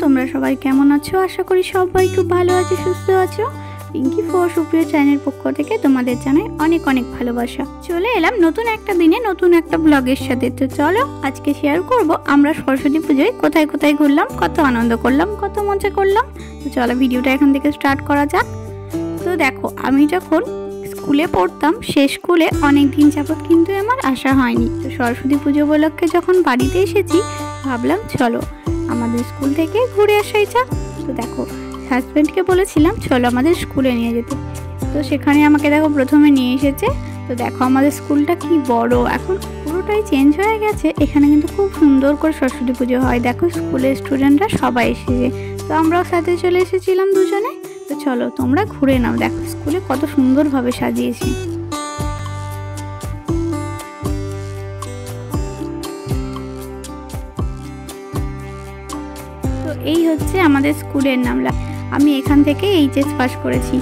তোমরা সবাই কেমন আছো? আশা করি সবাই খুব ভালো আছো, সুস্থ আছো। পিঙ্কি ফর সুপ্রিয় চ্যানেলের পক্ষ থেকে তোমাদের জানাই অনেক অনেক ভালোবাসা। চলে এলাম নতুন একটা দিনে নতুন একটা ব্লগের সাথে। তো চলো আজকে শেয়ার করব আমরা সরস্বতী পুজোয় কোথায় কোথায় ঘুরলাম, কত আনন্দ করলাম, কত মজা করলাম। তো চলো ভিডিওটা এখান থেকে স্টার্ট করা যাক। তো দেখো, আমি যখন স্কুলে পড়তাম সে স্কুলে অনেক দিন যাবত কিন্তু আমার আসা হয়নি। তো সরস্বতী পুজো উপলক্ষে যখন বাড়িতে এসেছি ভাবলাম চলো আমাদের স্কুল থেকে ঘুরে আসাই যাক। তো দেখো, হাজব্যান্ডকে বলেছিলাম চলো আমাদের স্কুলে নিয়ে যেতে। তো সেখানে আমাকে দেখো প্রথমে নিয়ে এসেছে। তো দেখো আমাদের স্কুলটা কি বড়, এখন পুরোটাই চেঞ্জ হয়ে গেছে। এখানে কিন্তু খুব সুন্দর করে সরস্বতী পুজো হয়। দেখো স্কুলের স্টুডেন্টরা সবাই এসেছে, তো আমরাও সাথে চলে এসেছিলাম দুজনে। তো চলো তোমরা ঘুরে নাও, দেখো স্কুলে কত সুন্দরভাবে সাজিয়েছি। তো এই হচ্ছে আমাদের স্কুলের নাম। আমি এখান থেকে এইচএস পাস করেছি।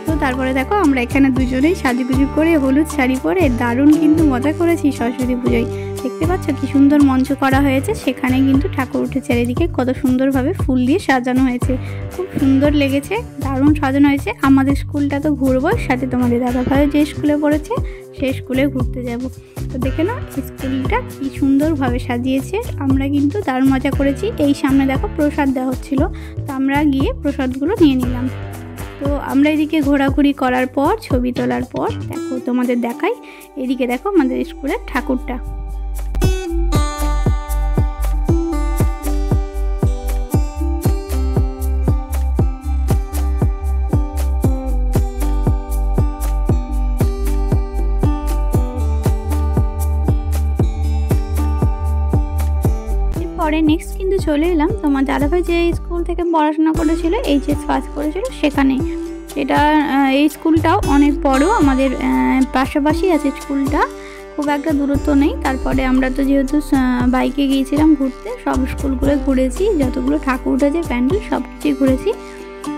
তো তারপরে দেখো আমরা এখানে দুজনেই সাজুগুজু করে হলুদ শাড়ি পরে দারুণ কিন্তু মজা করেছি সরস্বতী পুজোয়। দেখতে পাচ্ছ কি সুন্দর মঞ্চ করা হয়েছে, সেখানে কিন্তু ঠাকুর উঠে চারিদিকে কত সুন্দরভাবে ফুল দিয়ে সাজানো হয়েছে, খুব সুন্দর লেগেছে, দারুণ সাজানো হয়েছে। আমাদের স্কুলটা তো ঘুরবো, সাথে তোমাদের দাদাভাই যে স্কুলে পড়েছে সেই স্কুলে ঘুরতে যাব। তো দেখে না স্কুলটা কি সুন্দরভাবে সাজিয়েছে, আমরা কিন্তু দারুণ মজা করেছি। এই সামনে দেখো প্রসাদ দেওয়া হচ্ছিল, তো আমরা গিয়ে প্রসাদগুলো নিয়ে নিলাম। তো আমরা এদিকে ঘোরাঘুরি করার পর ছবি তোলার পর দেখো তোমাদের দেখাই, এদিকে দেখো আমাদের স্কুলের ঠাকুরটা। পরে নেক্সট কিন্তু চলে এলাম তোমার দাদাভাই যে স্কুল থেকে পড়াশোনা করেছিল, এইচএস পাস করেছিল সেখানে। এটা এই স্কুলটাও অনেক বড়, আমাদের পাশাপাশি আছে স্কুলটা, খুব একটা দূরত্ব নেই। তারপরে আমরা তো যেহেতু বাইকে গিয়েছিলাম ঘুরতে, সব স্কুলগুলো ঘুরেছি, যতগুলো ঠাকুর উঠেছে প্যান্ডেল সব কিছুই ঘুরেছি।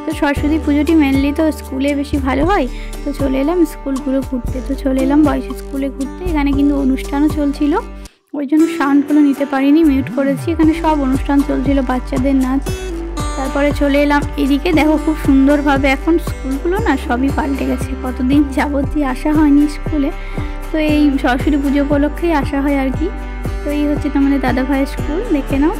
তো সরস্বতী পুজোটি মেনলি তো স্কুলে বেশি ভালো হয়। তো চলে এলাম স্কুলগুলো ঘুরতে। তো চলে এলাম বয়েজ স্কুলে ঘুরতে, এখানে কিন্তু অনুষ্ঠানও চলছিল, ওই জন্য সাউন্ডগুলো নিতে পারিনি, মিউট করেছি। এখানে সব অনুষ্ঠান চলছিল, বাচ্চাদের নাচ। তারপরে চলে এলাম এদিকে, দেখো খুব সুন্দরভাবে এখন স্কুলগুলো না সবই পাল্টে গেছে, কতদিন যাবতীয় আসা হয়নি স্কুলে। তো এই সরস্বতী পুজো উপলক্ষেই আসা হয় আর কি। তো এই হচ্ছে তোমাদের দাদাভাইয়ের স্কুল, দেখে নাও।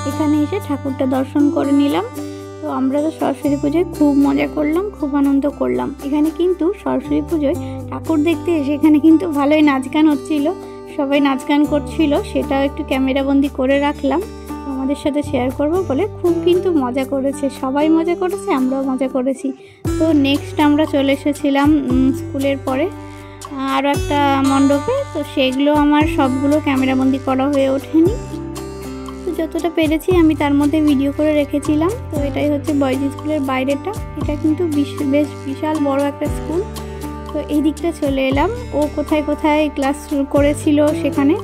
এখানে এসে ঠাকুরটা দর্শন করে নিলাম। তো আমরা তো সরস্বতী পুজোয় খুব মজা করলাম, খুব আনন্দ করলাম। এখানে কিন্তু সরস্বতী পুজোয় ঠাকুর দেখতে এসে এখানে কিন্তু ভালোই নাচ গান হচ্ছিল, সবাই নাচ গান করছিল, সেটাও একটু ক্যামেরাবন্দি করে রাখলাম আমাদের সাথে শেয়ার করব বলে। খুব কিন্তু মজা করেছে, সবাই মজা করেছে, আমরাও মজা করেছি। তো নেক্সট আমরা চলে এসেছিলাম স্কুলের পরে আরও একটা মণ্ডপে। তো সেগুলো আমার সবগুলো ক্যামেরাবন্দি করা হয়ে ওঠেনি, যতটা পেরেছি আমি তার মধ্যে ভিডিও করে রেখেছিলাম। তো এটাই হচ্ছে বয়েজ স্কুলের বাইরেটা, এটা কিন্তু বেশ বিশাল বড় একটা স্কুল। তো এই দিকটা চলে এলাম, ও কোথায় কোথায় ক্লাস করেছিল সেখানে।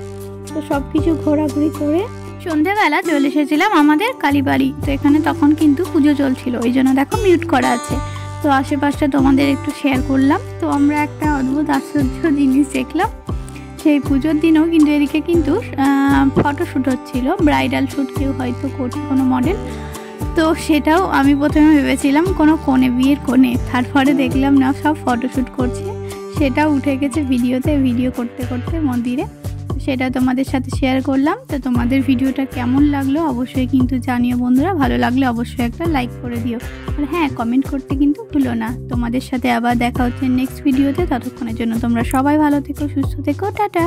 তো সব কিছু ঘোরাঘুরি করে সন্ধ্যেবেলা চলে এসেছিলাম আমাদের কালীবাড়ি। তো এখানে তখন কিন্তু পুজো চলছিল, ওই জন্য দেখো মিউট করা আছে। তো আশেপাশটা তোমাদের একটু শেয়ার করলাম। তো আমরা একটা অদ্ভুত আশ্চর্য জিনিস দেখলাম, সেই পুজোর দিনও কিন্তু এদিকে কিন্তু ফটোশ্যুট হচ্ছিল, ব্রাইডাল শ্যুট, কেউ হয়তো করছে কোনো মডেল। তো সেটাও আমি প্রথমে ভেবেছিলাম কোনো কোণে, বিয়ের কোণে, তারপরে দেখলাম না সব ফটোশ্যুট করছে। সেটাও উঠে গেছে ভিডিওতে, ভিডিও করতে করতে মন্দিরে, সেটা তোমাদের সাথে শেয়ার করলাম। তো তোমাদের ভিডিওটা কেমন লাগলো অবশ্যই কিন্তু জানিও বন্ধুরা, ভালো লাগলে অবশ্যই একটা লাইক করে দিও, আর হ্যাঁ কমেন্ট করতে কিন্তু ভুলো না। তোমাদের সাথে আবার দেখা হচ্ছে নেক্সট ভিডিওতে, ততক্ষণের জন্য তোমরা সবাই ভালো থেকো, সুস্থ থেকো, টাটা।